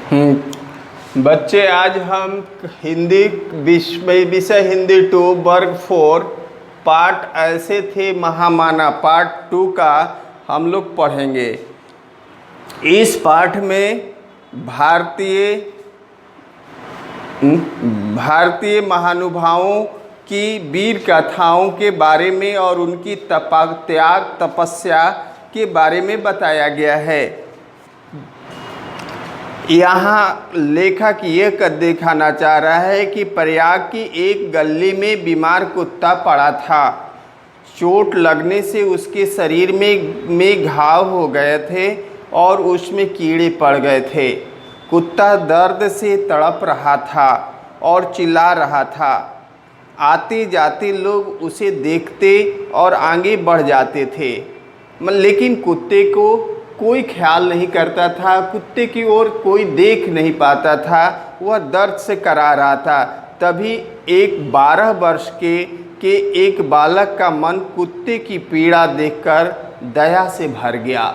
बच्चे, आज हम हिंदी विषय हिंदी 2 वर्ग 4 पाठ ऐसे थे महामाना पार्ट 2 का हम लोग पढ़ेंगे। इस पाठ में भारतीय महानुभावों की वीर गाथाओं के बारे में और उनकी त्याग तपस्या के बारे में बताया गया है। यहाँ लेखक ये दिखाना चाह रहा है कि प्रयाग की एक गली में बीमार कुत्ता पड़ा था। चोट लगने से उसके शरीर में घाव हो गए थे और उसमें कीड़े पड़ गए थे। कुत्ता दर्द से तड़प रहा था और चिल्ला रहा था। आते जाते लोग उसे देखते और आगे बढ़ जाते थे, लेकिन कुत्ते को कोई ख्याल नहीं करता था। कुत्ते की ओर कोई देख नहीं पाता था, वह दर्द से करा रहा था। तभी एक 12 वर्ष के एक बालक का मन कुत्ते की पीड़ा देखकर दया से भर गया।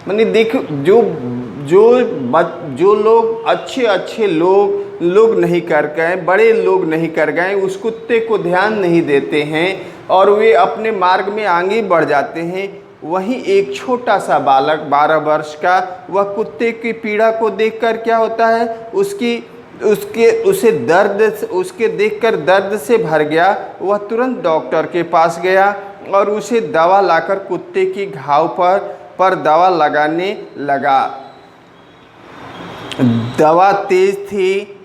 माने देख, जो लोग अच्छे लोग नहीं कर गए, बड़े लोग नहीं कर गए, उस कुत्ते को ध्यान नहीं देते हैं और वे अपने मार्ग में आगे बढ़ जाते हैं। वहीं एक छोटा सा बालक 12 वर्ष का, वह कुत्ते की पीड़ा को देखकर क्या होता है, उसके देखकर दर्द से भर गया। वह तुरंत डॉक्टर के पास गया और उसे दवा लाकर कुत्ते की घाव पर दवा लगाने लगा। दवा तेज थी।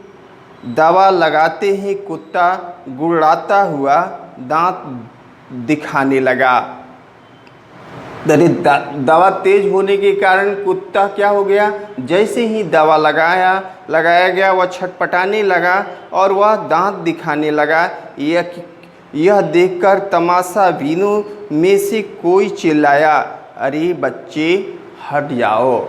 दवा लगाते ही कुत्ता गुड़गुड़ाता हुआ दांत दिखाने लगा। दवा तेज होने के कारण कुत्ता क्या हो गया, जैसे ही दवा लगाया गया वह छटपटाने लगा और वह दांत दिखाने लगा। यह देखकर तमाशाबीनों में से कोई चिल्लाया, अरे बच्चे हट जाओ।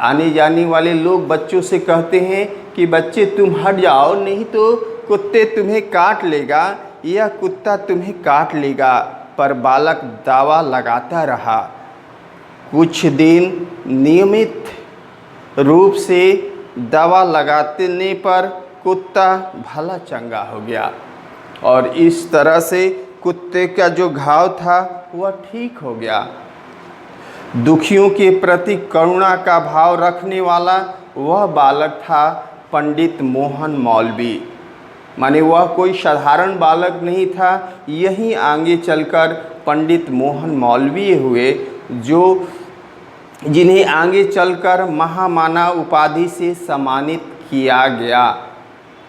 आने जाने वाले लोग बच्चों से कहते हैं कि बच्चे तुम हट जाओ, नहीं तो कुत्ते तुम्हें काट लेगा, यह कुत्ता तुम्हें काट लेगा। पर बालक दवा लगाता रहा। कुछ दिन नियमित रूप से दवा लगाने पर कुत्ता भला चंगा हो गया और इस तरह से कुत्ते का जो घाव था वह ठीक हो गया। दुखियों के प्रति करुणा का भाव रखने वाला वह बालक था पंडित मोहन मौलवी। माने वह कोई साधारण बालक नहीं था। यहीं आगे चलकर पंडित मोहन मौलवी हुए, जिन्हें आगे चलकर महामाना उपाधि से सम्मानित किया गया।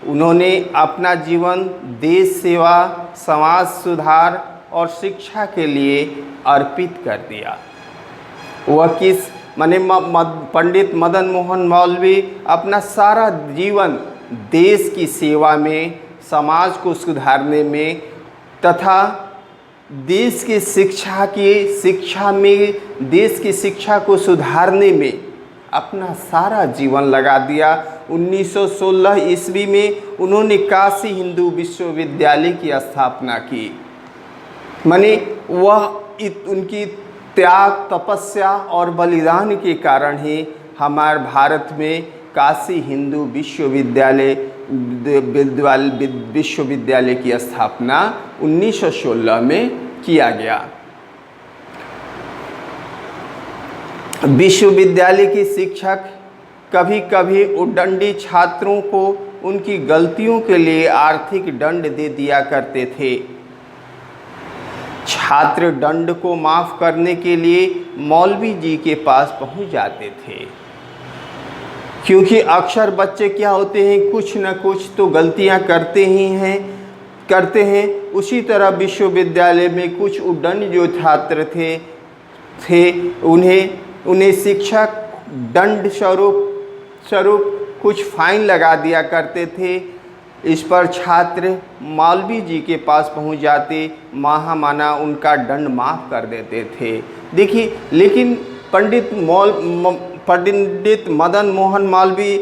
उन्होंने अपना जीवन देश सेवा, समाज सुधार और शिक्षा के लिए अर्पित कर दिया। वह पंडित मदन मोहन मौलवी अपना सारा जीवन देश की सेवा में, समाज को सुधारने में तथा देश की शिक्षा को सुधारने में अपना सारा जीवन लगा दिया। 1916 ईस्वी में उन्होंने काशी हिंदू विश्वविद्यालय की स्थापना की। माने वह उनकी त्याग, तपस्या और बलिदान के कारण ही हमारे भारत में काशी हिंदू विश्वविद्यालय की स्थापना 1916 में किया गया। विश्वविद्यालय के शिक्षक कभी कभी उद्दंडी छात्रों को उनकी गलतियों के लिए आर्थिक दंड दे दिया करते थे। छात्र दंड को माफ़ करने के लिए मौलवी जी के पास पहुंच जाते थे, क्योंकि अक्सर बच्चे क्या होते हैं, कुछ न कुछ तो गलतियां करते हैं। उसी तरह विश्वविद्यालय में कुछ उद्दंड जो छात्र थे उन्हें शिक्षक दंड स्वरूप कुछ फाइन लगा दिया करते थे। इस पर छात्र मौलवी जी के पास पहुंच जाते, महामाना उनका दंड माफ़ कर देते थे। देखिए, लेकिन पंडित मदन मोहन मौलवी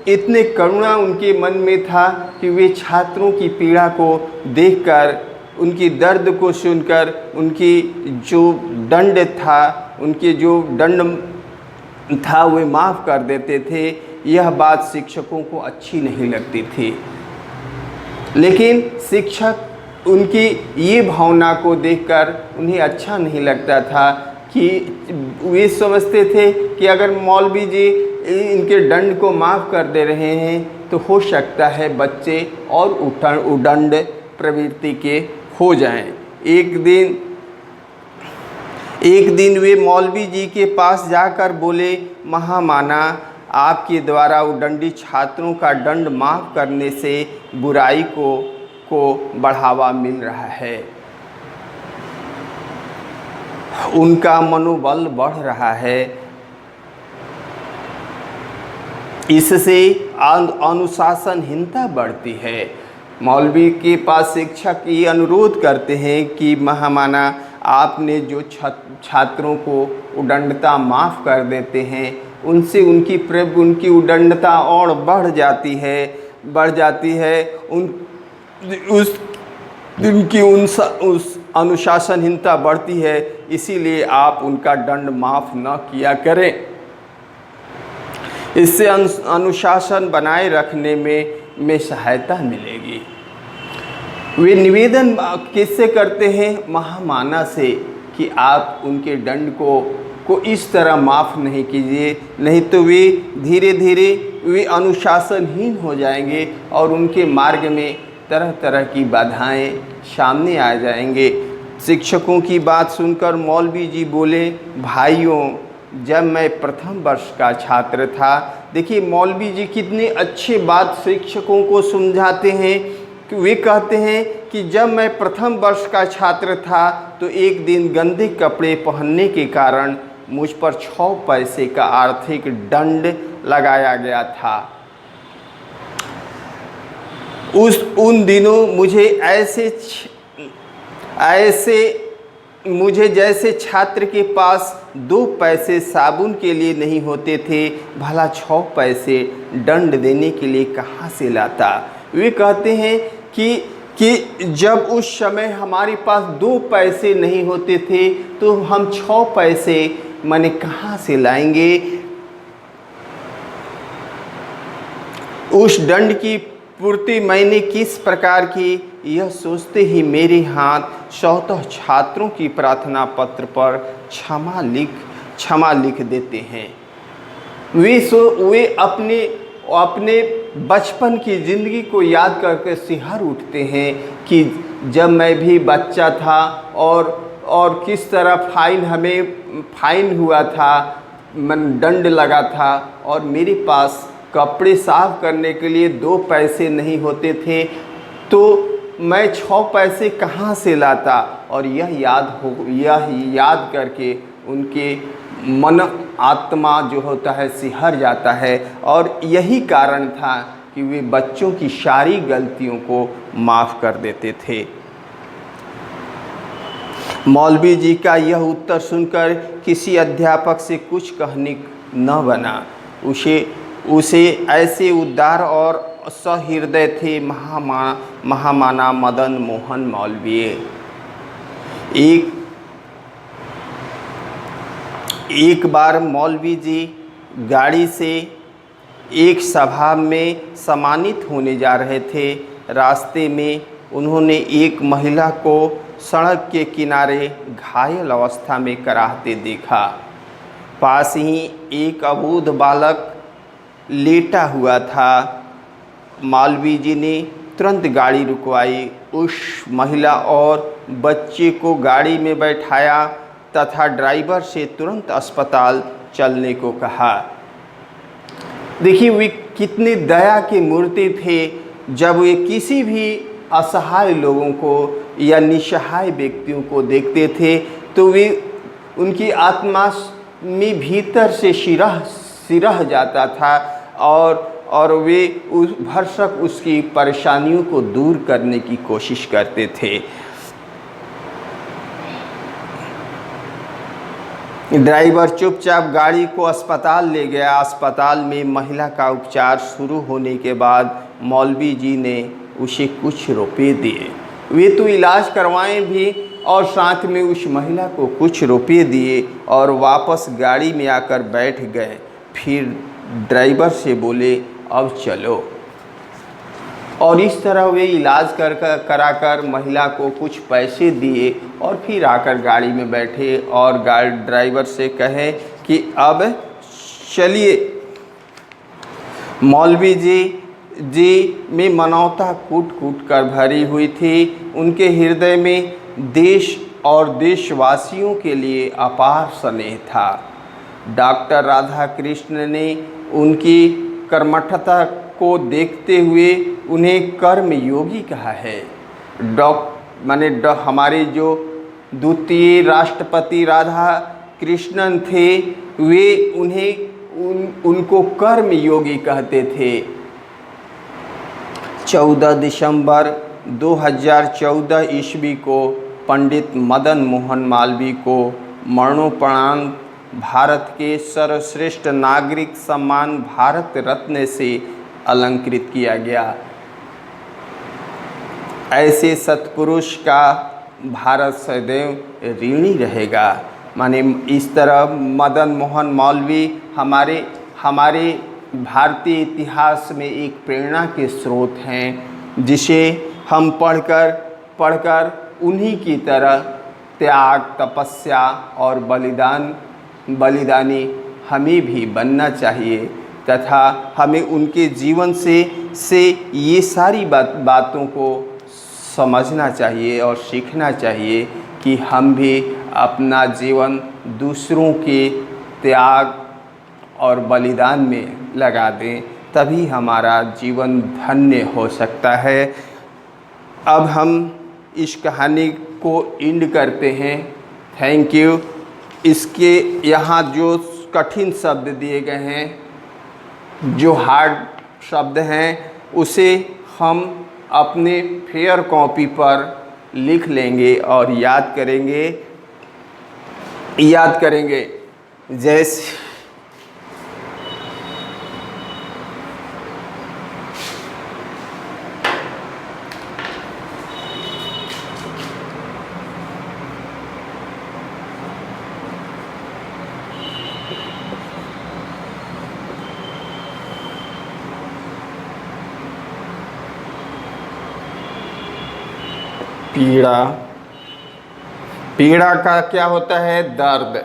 इतने करुणा उनके मन में था कि वे छात्रों की पीड़ा को देखकर, उनकी दर्द को सुनकर, उनकी जो दंड था वे माफ़ कर देते थे। यह बात शिक्षकों को अच्छी नहीं लगती थी। लेकिन शिक्षक उनकी ये भावना को देखकर उन्हें अच्छा नहीं लगता था कि वे समझते थे कि अगर मौलवी जी इनके दंड को माफ़ कर दे रहे हैं तो हो सकता है बच्चे और उदंड प्रवृत्ति के हो जाएं। एक दिन वे मौलवी जी के पास जाकर बोले, महामाना, आपके द्वारा उदंडी छात्रों का दंड माफ़ करने से बुराई को बढ़ावा मिल रहा है, उनका मनोबल बढ़ रहा है, इससे अनुशासनहीनता बढ़ती है। मौलवी के पास शिक्षक ये अनुरोध करते हैं कि महामाना, आपने जो छात्रों को उदंडता माफ़ कर देते हैं उनसे उनकी उदंडता और बढ़ जाती है। उनकी उस अनुशासनहीनता बढ़ती है, इसीलिए आप उनका दंड माफ़ न किया करें। इससे अनुशासन बनाए रखने में सहायता मिलेगी। वे निवेदन किससे करते हैं? महामाना से, कि आप उनके दंड को इस तरह माफ़ नहीं कीजिए, नहीं तो वे धीरे धीरे वे अनुशासनहीन हो जाएंगे और उनके मार्ग में तरह तरह की बाधाएं सामने आ जाएंगे। शिक्षकों की बात सुनकर मौलवी जी बोले, भाइयों, जब मैं प्रथम वर्ष का छात्र था, देखिए मौलवी जी कितनी अच्छी बात शिक्षकों को समझाते हैं कि वे कहते हैं कि जब मैं प्रथम वर्ष का छात्र था तो एक दिन गंदे कपड़े पहनने के कारण मुझ पर 6 पैसे का आर्थिक दंड लगाया गया था। उन दिनों मुझे जैसे छात्र के पास 2 पैसे साबुन के लिए नहीं होते थे, भला 6 पैसे दंड देने के लिए कहाँ से लाता। वे कहते हैं कि जब उस समय हमारे पास 2 पैसे नहीं होते थे तो हम 6 पैसे माने कहाँ से लाएंगे। उस दंड की पूर्ति मैंने किस प्रकार की, यह सोचते ही मेरे हाथ स्वतः छात्रों की प्रार्थना पत्र पर क्षमा लिख देते हैं। वे अपने बचपन की ज़िंदगी को याद करके सिहर उठते हैं कि जब मैं भी बच्चा था और किस तरह फाइन हुआ था, दंड लगा था और मेरे पास कपड़े साफ करने के लिए 2 पैसे नहीं होते थे, तो मैं 6 पैसे कहाँ से लाता। और यह याद करके उनके मन आत्मा जो होता है सिहर जाता है। और यही कारण था कि वे बच्चों की सारी गलतियों को माफ़ कर देते थे। मौलवी जी का यह उत्तर सुनकर किसी अध्यापक से कुछ कहने न बना। उसे ऐसे उदार और सहृदय थे महामाना मदन मोहन मौलवी। एक बार मौलवी जी गाड़ी से एक सभा में सम्मानित होने जा रहे थे। रास्ते में उन्होंने एक महिला को सड़क के किनारे घायल अवस्था में कराहते देखा। पास ही एक अबोध बालक लेटा हुआ था। मौलवी जी ने तुरंत गाड़ी रुकवाई, उस महिला और बच्चे को गाड़ी में बैठाया तथा ड्राइवर से तुरंत अस्पताल चलने को कहा। देखिए वे कितने दया की मूर्ति थे। जब वे किसी भी असहाय लोगों को या निसहाय व्यक्तियों को देखते थे तो वे उनकी आत्मा में भीतर से सिरह जाता था और वे भरसक उसकी परेशानियों को दूर करने की कोशिश करते थे। ड्राइवर चुपचाप गाड़ी को अस्पताल ले गया। अस्पताल में महिला का उपचार शुरू होने के बाद मौलवी जी ने उसे कुछ रुपए दिए। वे तो इलाज करवाएं भी और साथ में उस महिला को कुछ रुपए दिए और वापस गाड़ी में आकर बैठ गए। फिर ड्राइवर से बोले अब चलो। और इस तरह वे इलाज कराकर महिला को कुछ पैसे दिए और फिर आकर गाड़ी में बैठे और गाड़ी ड्राइवर से कहे कि अब चलिए। मौलवी जी में मानवता कूट कूट कर भरी हुई थी। उनके हृदय में देश और देशवासियों के लिए अपार स्नेह था। डॉक्टर राधाकृष्ण ने उनकी कर्मठता को देखते हुए उन्हें कर्म योगी कहा है। हमारे जो द्वितीय राष्ट्रपति राधा कृष्णन थे, वे उनको कर्म योगी कहते थे। 14 दिसंबर 2014 ईस्वी को पंडित मदन मोहन मालवीय को मरणोपरांत भारत के सर्वश्रेष्ठ नागरिक सम्मान भारत रत्न से अलंकृत किया गया। ऐसे सत्पुरुष का भारत सदैव ऋणी रहेगा। माने इस तरह मदन मोहन मालवीय हमारे भारतीय इतिहास में एक प्रेरणा के स्रोत हैं, जिसे हम पढ़कर उन्हीं की तरह त्याग, तपस्या और बलिदानी हमें भी बनना चाहिए तथा हमें उनके जीवन से ये सारी बातों को समझना चाहिए और सीखना चाहिए कि हम भी अपना जीवन दूसरों के त्याग और बलिदान में लगा दें, तभी हमारा जीवन धन्य हो सकता है। अब हम इस कहानी को एंड करते हैं। Thank you. इसके यहाँ जो कठिन शब्द दिए गए हैं, जो हार्ड शब्द हैं, उसे हम अपने फेयर कॉपी पर लिख लेंगे और याद करेंगे। जैसे पीड़ा का क्या होता है? दर्द।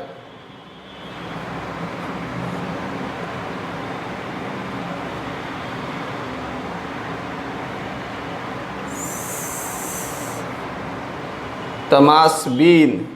तमाशबीन।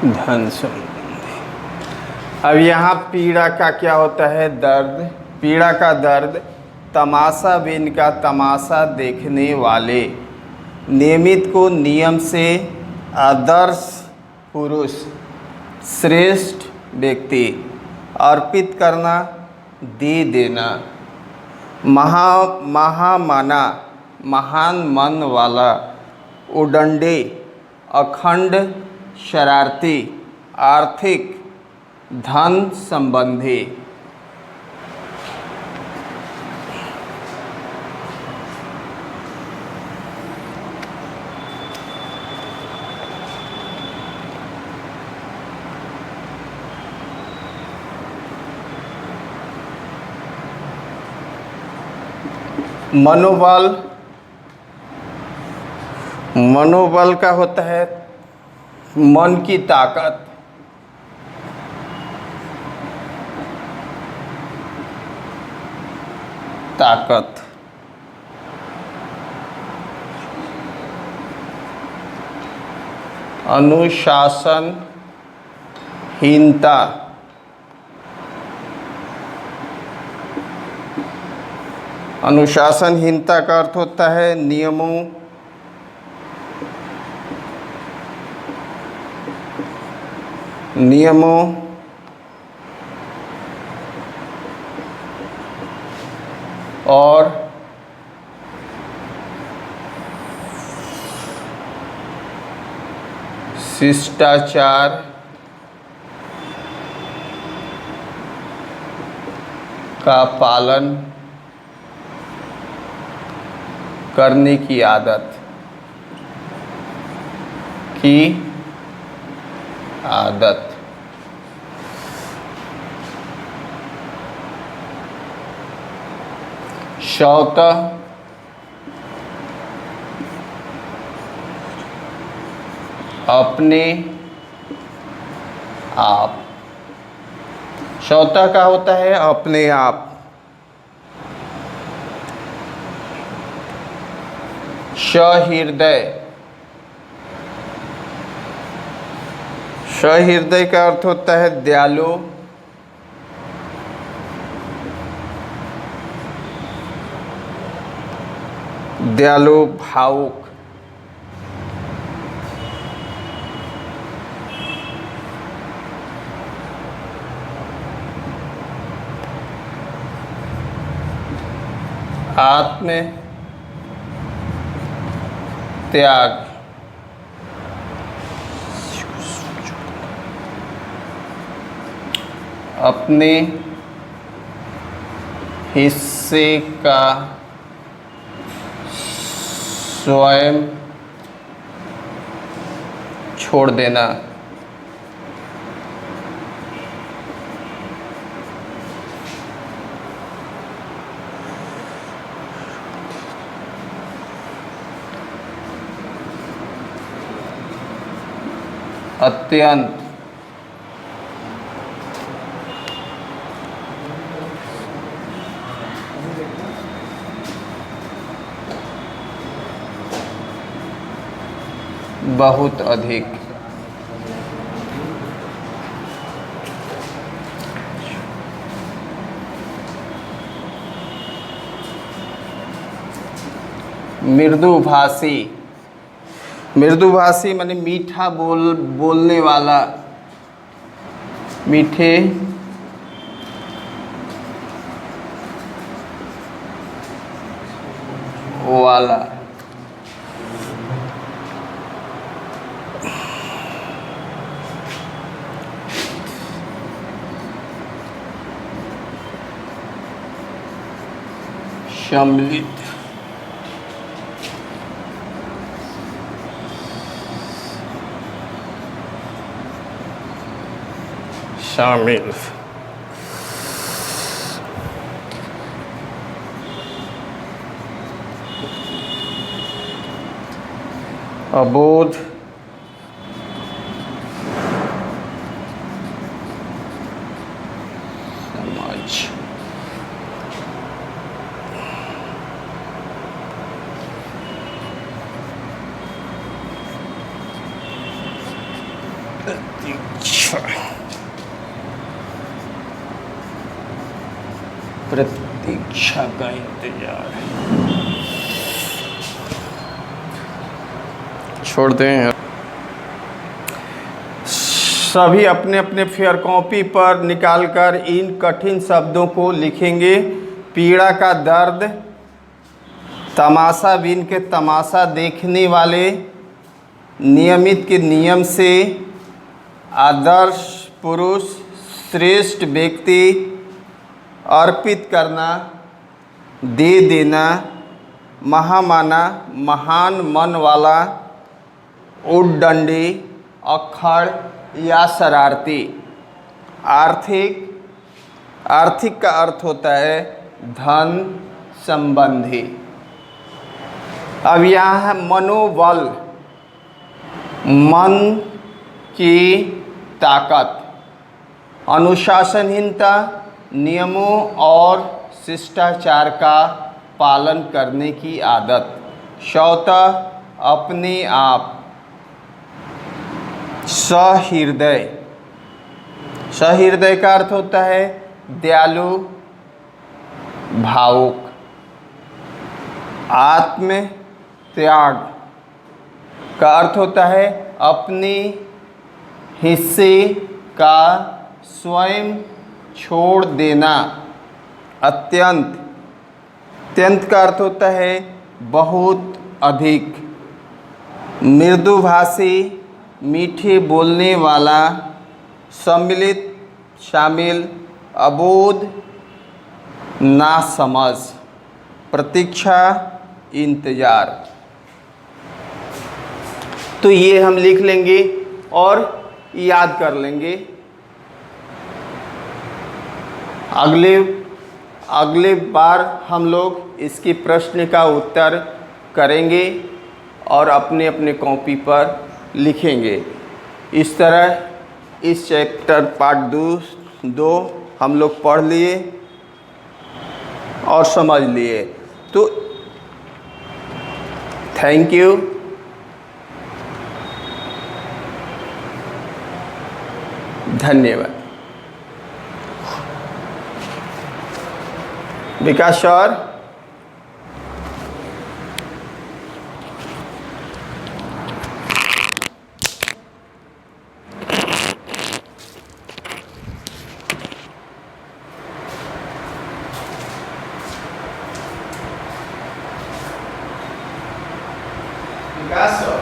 धन संबंधी। अब यहाँ पीड़ा का क्या होता है? दर्द। पीड़ा का दर्द। तमाशा बिन का तमाशा देखने वाले। नियमित को नियम से। आदर्श पुरुष। श्रेष्ठ व्यक्ति। अर्पित करना, दे देना। महामाना, महान मन वाला। उडंडे, अखंड शरारती। आर्थिक, धन संबंधी। मनोबल। मनोबल का होता है मन की ताकत। ताकत। अनुशासनहीनता। अनुशासनहीनता का अर्थ होता है नियमों और शिष्टाचार का पालन करने की आदत। स्वतः अपने आप। स्वतः का होता है अपने आप। सहृदय। सहृदय का अर्थ होता है दयालु। दयालु, भावुक। आत्म त्याग। अपने हिस्से का स्वयं छोड़ देना। अत्यंत। बहुत अधिक। मृदुभाषी। मृदुभाषी माने मीठा बोलने वाला। मीठे वाला। सम्मिलित। शामिल। अबोध। समाज। प्रतीक्षा का इंतजार। छोड़ते हैं। सभी अपने अपने फेयर कॉपी पर निकालकर इन कठिन शब्दों को लिखेंगे। पीड़ा का दर्द, तमाशा बीन के तमाशा देखने वाले, नियमित के नियम से, आदर्श पुरुष, श्रेष्ठ व्यक्ति, अर्पित करना, दे देना, महामाना, महान मन वाला, उद्दंडी, अक्खड़ या शरारती। आर्थिक, आर्थिक का अर्थ होता है धन संबंधी। अब यहाँ है मनोबल, मन की ताकत, अनुशासनहीनता, नियमों और शिष्टाचार का पालन करने की आदत, स्वतः अपने आप, सहृदय, सहृदय का अर्थ होता है दयालु, भावुक, आत्म त्याग का अर्थ होता है अपने हिस्से का स्वयं छोड़ देना, अत्यंत, अत्यंत का अर्थ होता है बहुत अधिक, मृदुभाषी, मीठे बोलने वाला, सम्मिलित, शामिल, अबोध, नासमझ, प्रतीक्षा, इंतजार। तो ये हम लिख लेंगे और याद कर लेंगे। अगले बार हम लोग इसकी प्रश्न का उत्तर करेंगे और अपने अपने कॉपी पर लिखेंगे। इस तरह इस चैप्टर पार्ट 2 हम लोग पढ़ लिए और समझ लिए। तो थैंक यू। धन्यवाद। विकास सर, विकास सर,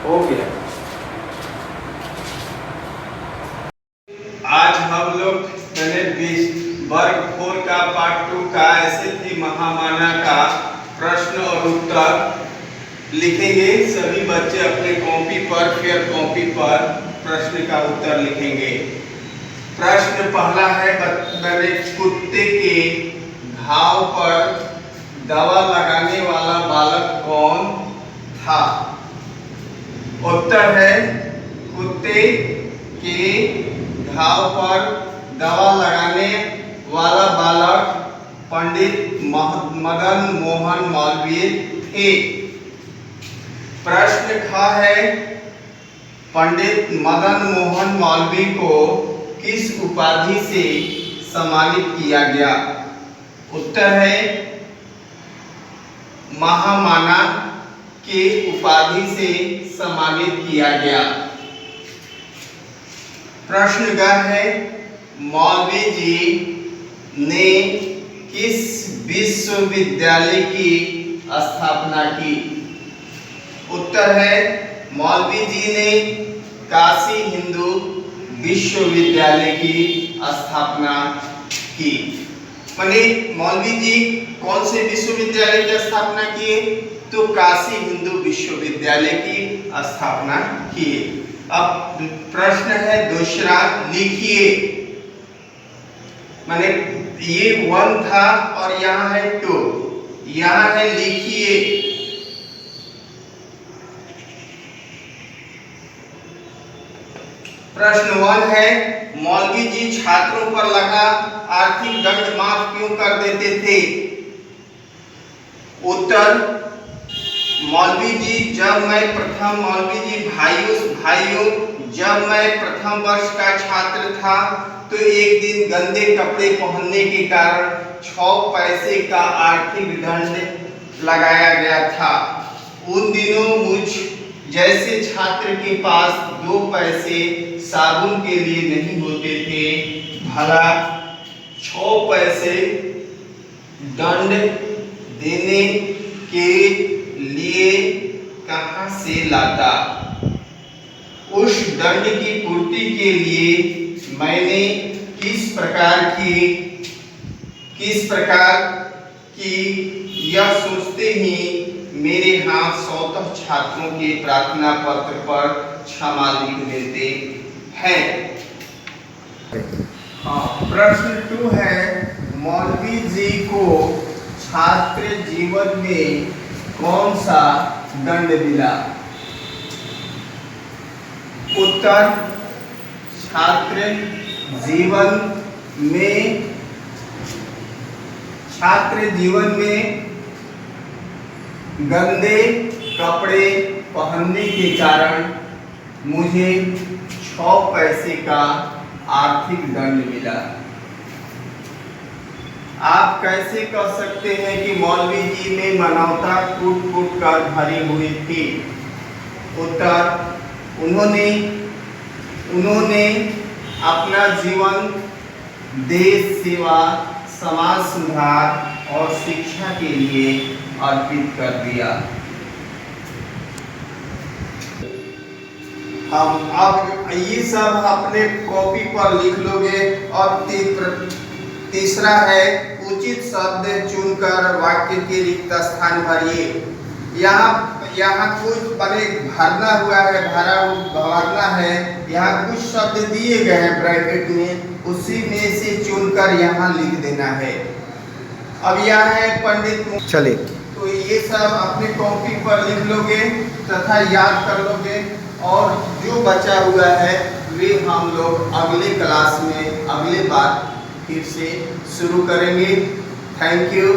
हो गया। आज हम लोग वर्ग 4 का पार्ट 2 का SLT महामाना का प्रश्न और उत्तर लिखेंगे। सभी बच्चे अपने कॉपी पर, फेयर कॉपी पर प्रश्न का उत्तर लिखेंगे। प्रश्न पहला है, मैंने कुत्ते के घाव पर दवा लगाने वाला बालक कौन था? उत्तर है कुत्ते के घाव पर दवा लगाने वाला बालक पंडित मदन मोहन मालवीय थे। प्रश्न ख है, पंडित मदन मोहन मालवीय को किस उपाधि से सम्मानित किया गया? उत्तर है महामाना के उपाधि से सम्मानित किया गया। प्रश्न ग है, मौलवी जी ने किस विश्वविद्यालय की स्थापना की? उत्तर है मौलवी जी ने काशी हिंदू विश्वविद्यालय की स्थापना की। माने मौलवी जी कौन से विश्वविद्यालय की स्थापना किए? तो काशी हिंदू विश्वविद्यालय की स्थापना किए। अब प्रश्न है दूसरा, लिखिए। माने ये 1 था और यहाँ है 2, यहाँ है लिखिए। प्रश्न 1 है, मौलवी जी छात्रों पर लगा आर्थिक दंड माफ क्यों कर देते थे? उत्तर, मौलवी जी जब मैं प्रथम मौलवी जी भाइयों जब मैं प्रथम वर्ष का छात्र था तो एक दिन गंदे कपड़े पहनने के कारण 6 पैसे का आर्थिक दंड लगाया गया था। उन दिनों मुझ जैसे छात्र के पास 2 पैसे साबुन के लिए नहीं होते थे, भला 6 पैसे दंड देने के लिए कहां से लाता। उस दंड की पूर्ति के लिए मैंने किस प्रकार की यह सोचते ही मेरे हाथ स्वतः छात्रों के प्रार्थना पत्र पर क्षमा लिख देते हैं। प्रश्न 2 है, मौलवी जी को छात्र जीवन में कौन सा दंड मिला। उत्तर, छात्र जीवन में गंदे कपड़े पहनने के कारण मुझे 6 पैसे का आर्थिक दंड मिला। आप कैसे कह सकते हैं कि मौलवी जी में मानवता कूट कर भरी हुई थी। उत्तर, उन्होंने अपना जीवन देश सेवा, समाज सुधार और शिक्षा के लिए अर्पित कर दिया। हम अब ये सब अपने कॉपी पर लिख लोगे। और तीसरा है, उचित शब्द चुनकर वाक्य के रिक्त स्थान भरिए। यहाँ कुछ भरना है। यहाँ कुछ शब्द दिए गए हैं ब्रैकेट में, उसी में से चुनकर यहाँ लिख देना है। अब यह है पंडित। चले तो ये सब अपने कॉपी पर लिख लोगे तथा याद कर लोगे, और जो बचा हुआ है वे हम लोग अगले क्लास में अगले बार फिर से शुरू करेंगे। Thank you.